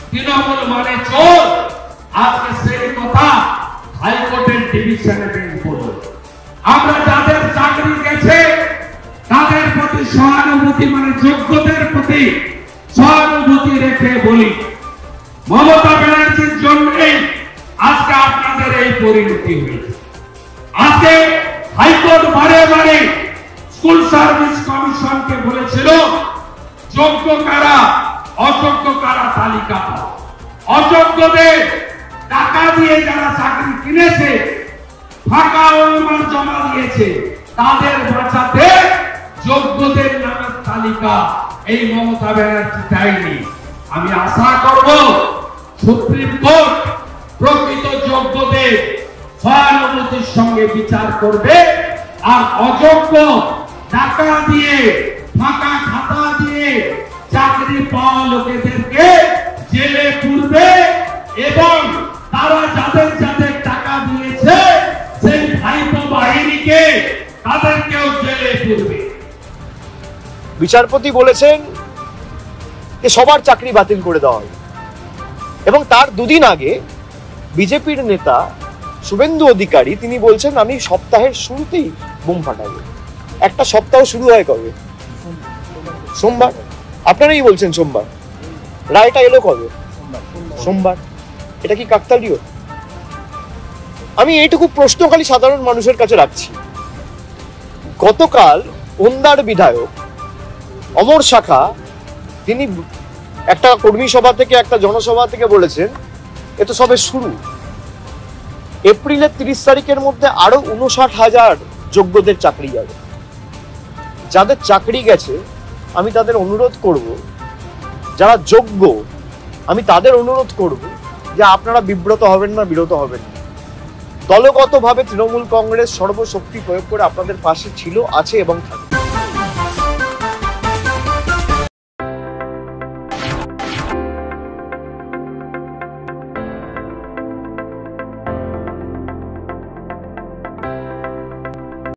তৃণমূল মানে চোর, আজকে সেই কথা হাইকোর্টের ডিভিশনে বেঞ্চ বলল। আমরা যাদের চাকরি গেছে তাদের প্রতি সহানুভূতি মানে যোগ্যদের প্রতি সহানুভূতি রেখে বলি, মমতা ব্যানার্জির জন্যই আজকে আপনাদের এই পরিণতি হয়েছে। আজকে হাইকোর্ট বারে বারে স্কুল সার্ভিস কমিশনকে বলেছিল যোগ্য কারা অযোগ্য কারা তালিকা দাও। অযোগ্যদের টাকা দিয়ে যারা চাকরি কিনেছে, ফাঁকা অনুমান জমা দিয়েছে, তাদের বাঁচাতে যোগ্যদের নামের তালিকা এই মমতা ব্যানার্জি দেয়নি। আমি আশা করব সুপ্রিম কোর্ট প্রকৃত যোগ্যদের সহানুভূতির সঙ্গে বিচার করবে, আর অযোগ্য টাকা দিয়ে ফাঁকা খাতা দিয়ে চাকরি পাওয়া লোকেদেরকে জেলে পুরবে, এবং তারা যাদের যাদের টাকা দিয়েছে সেই ভাইপো বাহিনীকে তাদেরকেও জেলে পুরবে। বিচারপতি বলেছেন যে সবার চাকরি বাতিল করে দেওয়া হয়, এবং তার দুদিন আগে বিজেপির নেতা শুভেন্দু অধিকারী তিনি বলছেন আমি সপ্তাহের শুরুতেই বোম ফাটাবো। একটা সপ্তাহ শুরু হয় কবে? সোমবার। আপনারাই বলছেন সোমবার, রায়টা এলো কবে? সোমবার। এটা কি কাকতালীয়? আমি এইটুকু প্রশ্ন খালি সাধারণ মানুষের কাছে রাখছি। গতকাল ওন্দার বিধায়ক অমর শাখা তিনি একটা কর্মী সভা থেকে একটা জনসভা থেকে বলেছেন এ তো সবে শুরু, এপ্রিলের 30 তারিখের মধ্যে আরো 59,000 যোগ্যদের চাকরি যাবে। যাদের চাকরি গেছে আমি তাদের অনুরোধ করব, যারা যোগ্য আমি তাদের অনুরোধ করব যে আপনারা বিব্রত হবেন না, বিরত হবেন না। দলগতভাবে তৃণমূল কংগ্রেস সর্বশক্তি প্রয়োগ করে আপনাদের পাশে ছিল, আছে এবং থাকবে।